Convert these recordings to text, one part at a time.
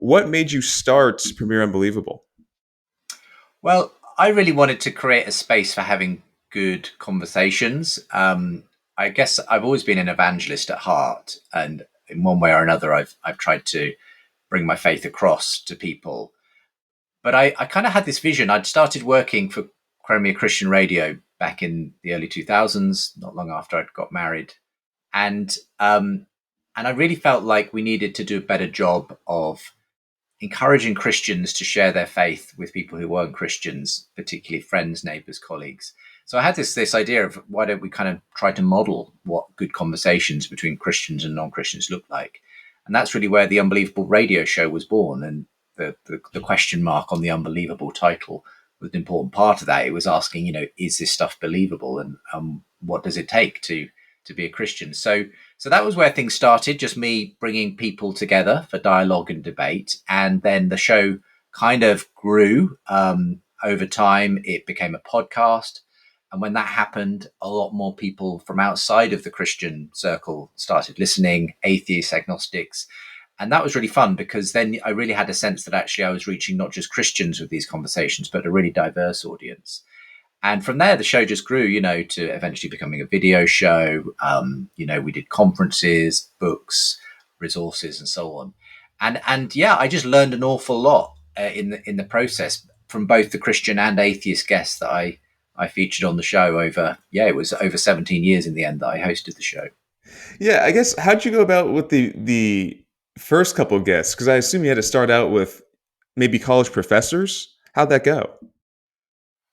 What made you start Premier Unbelievable? Well, I really wanted to create a space for having good conversations. I guess I've always been an evangelist at heart, and in one way or another, I've tried to bring my faith across to people. But I kind of had this vision. I'd started working for Crimea Christian Radio back in the early 2000s, not long after I'd got married, and and I really felt like we needed to do a better job of encouraging Christians to share their faith with people who weren't Christians, particularly friends, neighbors, colleagues. So I had this idea of why don't we kind of try to model what good conversations between Christians and non-Christians look like, and that's really where the Unbelievable radio show was born. And the question mark on the Unbelievable title was an important part of that. It was asking, is this stuff believable, and what does it take to be a Christian? So that was where things started, just me bringing people together for dialogue and debate. And then the show kind of grew over time. It became a podcast. And when that happened, a lot more people from outside of the Christian circle started listening, atheists, agnostics. And that was really fun because then I really had a sense that actually I was reaching not just Christians with these conversations, but a really diverse audience. And from there, the show just grew, to eventually becoming a video show. We did conferences, books, resources, and so on. And yeah, I just learned an awful lot in the process from both the Christian and atheist guests that I featured on the show over. Yeah, it was over 17 years in the end that I hosted the show. Yeah, I guess how'd you go about with the first couple of guests? Because I assume you had to start out with maybe college professors. How'd that go?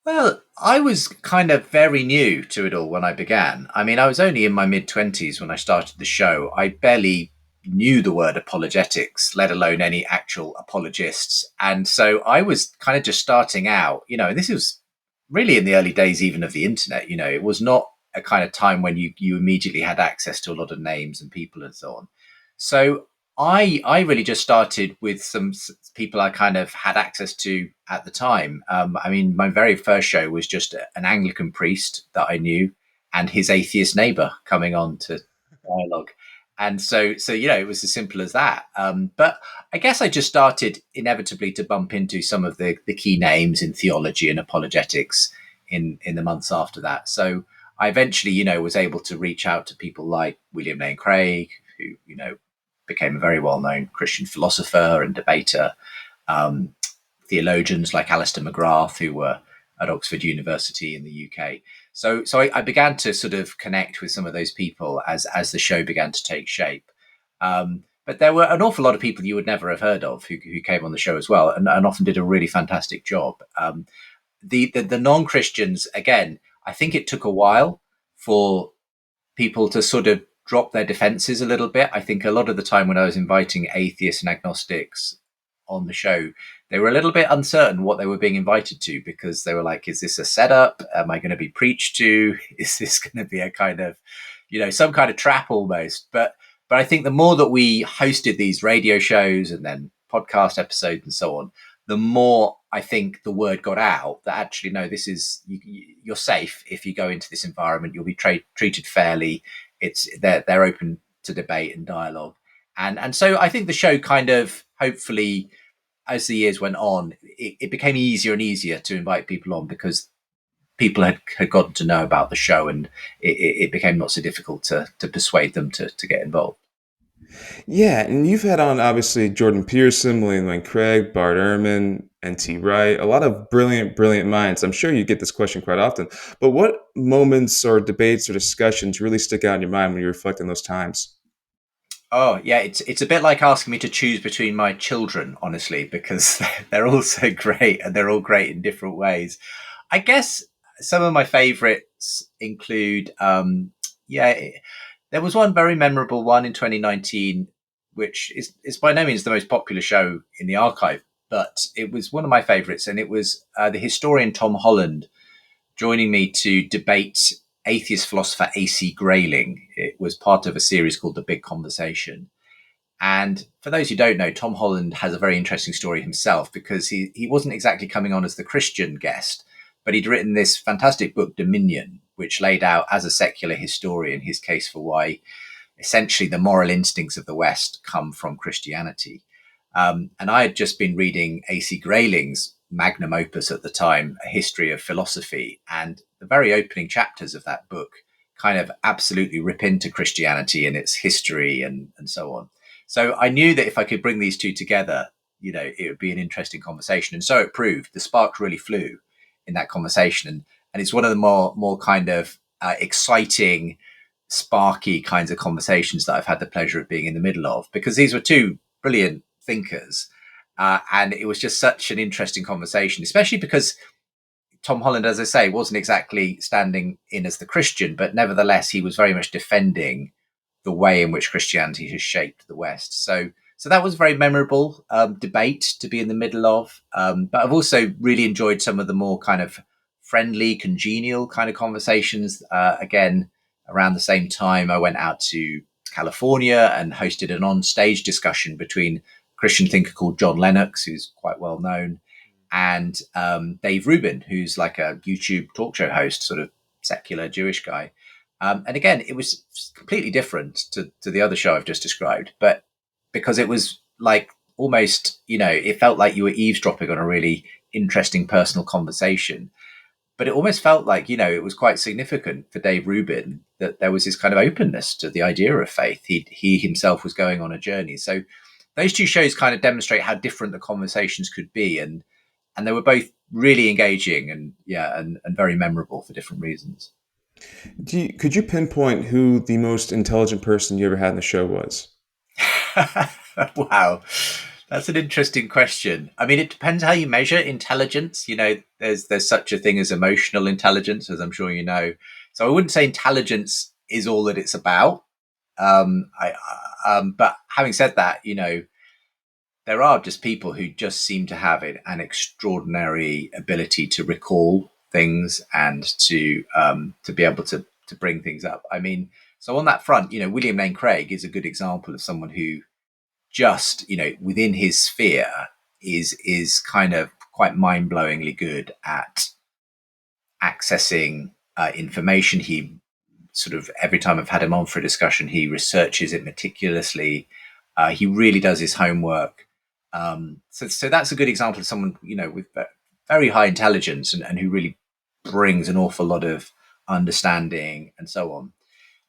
Well, I was kind of very new to it all when I began. I mean, I was only in my mid 20s when I started the show. I barely knew the word apologetics, let alone any actual apologists. And so I was kind of just starting out, and this was really in the early days, even of the internet. It was not a kind of time when you immediately had access to a lot of names and people and so on. So I really just started with some people I kind of had access to at the time. I mean, my very first show was just an Anglican priest that I knew and his atheist neighbor coming on to dialogue. And so it was as simple as that. But I guess I just started inevitably to bump into some of the key names in theology and apologetics in the months after that. So I eventually, was able to reach out to people like William Lane Craig, who, became a very well-known Christian philosopher and debater. Um, Theologians like Alistair McGrath, who were at Oxford University in the UK. So I began to sort of connect with some of those people as the show began to take shape. But there were an awful lot of people you would never have heard of who came on the show as well, and often did a really fantastic job. The non-Christians, again, I think it took a while for people to sort of drop their defenses a little bit. I think a lot of the time when I was inviting atheists and agnostics on the show, they were a little bit uncertain what they were being invited to, because they were like, is this a setup? Am I going to be preached to? Is this going to be a kind of, some kind of trap almost? But I think the more that we hosted these radio shows and then podcast episodes and so on, the more I think the word got out that actually, no, this is, you're safe if you go into this environment. You'll be treated fairly. They're open to debate and dialogue, and so I think the show kind of, hopefully, as the years went on, it became easier and easier to invite people on because people had gotten to know about the show, and it became not so difficult to persuade them to get involved. Yeah, and you've had on obviously Jordan Peterson, William Lane Craig, Bart Ehrman, N.T. Wright, a lot of brilliant, brilliant minds. I'm sure you get this question quite often. But what moments or debates or discussions really stick out in your mind when you reflect on those times? Oh yeah, it's a bit like asking me to choose between my children, honestly, because they're all so great and they're all great in different ways. I guess some of my favorites include, yeah, there was one very memorable one in 2019, which is by no means the most popular show in the archive, but it was one of my favorites, and it was the historian Tom Holland joining me to debate atheist philosopher A.C. Grayling. It was part of a series called The Big Conversation. And for those who don't know, Tom Holland has a very interesting story himself, because he wasn't exactly coming on as the Christian guest, but he'd written this fantastic book, Dominion, which laid out as a secular historian his case for why essentially the moral instincts of the West come from Christianity. And I had just been reading A.C. Grayling's magnum opus at the time, A History of Philosophy. And the very opening chapters of that book kind of absolutely rip into Christianity and its history and so on. So I knew that if I could bring these two together, it would be an interesting conversation. And so it proved. The sparks really flew in that conversation. And it's one of the more kind of exciting, sparky kinds of conversations that I've had the pleasure of being in the middle of, because these were two brilliant thinkers. And it was just such an interesting conversation, especially because Tom Holland, as I say, wasn't exactly standing in as the Christian, but nevertheless, he was very much defending the way in which Christianity has shaped the West. So that was a very memorable debate to be in the middle of. But I've also really enjoyed some of the more kind of friendly, congenial kind of conversations. Again, around the same time, I went out to California and hosted an on-stage discussion between a Christian thinker called John Lennox, who's quite well known, and Dave Rubin, who's like a YouTube talk show host, sort of secular Jewish guy. And again, it was completely different to the other show I've just described, but because it was like almost, it felt like you were eavesdropping on a really interesting personal conversation. But it almost felt like, it was quite significant for Dave Rubin that there was this kind of openness to the idea of faith. He himself was going on a journey. So those two shows kind of demonstrate how different the conversations could be. And they were both really engaging and very memorable for different reasons. Could you pinpoint who the most intelligent person you ever had in the show was? Wow. That's an interesting question. I mean, it depends how you measure intelligence. There's such a thing as emotional intelligence, as I'm sure you know. So I wouldn't say intelligence is all that it's about. But having said that, there are just people who just seem to have an extraordinary ability to recall things and to be able to bring things up. I mean, so on that front, William Lane Craig is a good example of someone who just, within his sphere is kind of quite mind-blowingly good at accessing information. He sort of, every time I've had him on for a discussion, he researches it meticulously. He really does his homework. So that's a good example of someone, with very high intelligence and who really brings an awful lot of understanding and so on.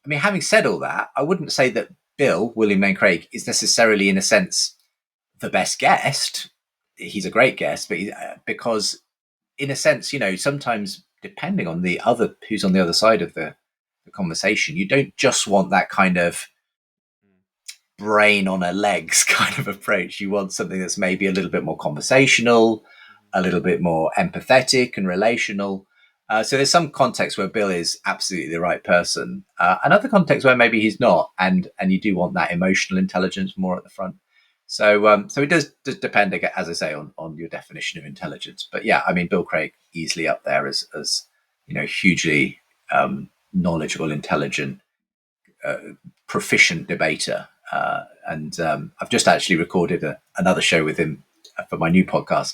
I mean, having said all that, I wouldn't say that William Lane Craig, is necessarily, in a sense, the best guest. He's a great guest, but because, in a sense, sometimes depending on who's on the other side of the conversation, you don't just want that kind of brain on her legs kind of approach. You want something that's maybe a little bit more conversational, a little bit more empathetic and relational. So there's some context where Bill is absolutely the right person. Another context where maybe he's not, and you do want that emotional intelligence more at the front. So it does depend, as I say, on your definition of intelligence. But yeah, I mean, Bill Craig easily up there as hugely knowledgeable, intelligent, proficient debater. And I've just actually recorded another show with him for my new podcast.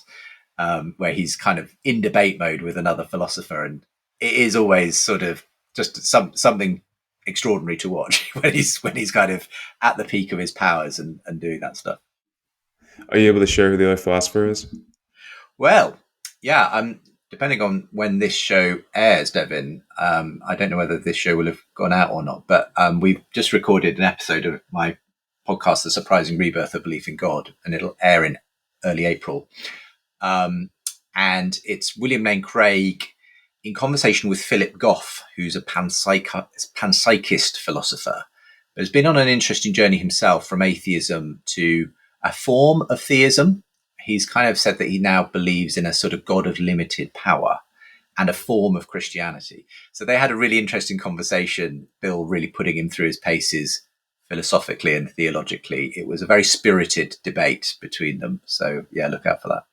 Where he's kind of in debate mode with another philosopher, and it is always sort of just something extraordinary to watch when he's kind of at the peak of his powers and doing that stuff. Are you able to share who the other philosopher is? Well, yeah, depending on when this show airs, Devin, I don't know whether this show will have gone out or not, but we've just recorded an episode of my podcast, The Surprising Rebirth of Belief in God, and it'll air in early April. And it's William Lane Craig in conversation with Philip Goff, who's a panpsychist philosopher, but has been on an interesting journey himself from atheism to a form of theism. He's kind of said that he now believes in a sort of God of limited power and a form of Christianity. So they had a really interesting conversation, Bill really putting him through his paces philosophically and theologically. It was a very spirited debate between them. So yeah, look out for that.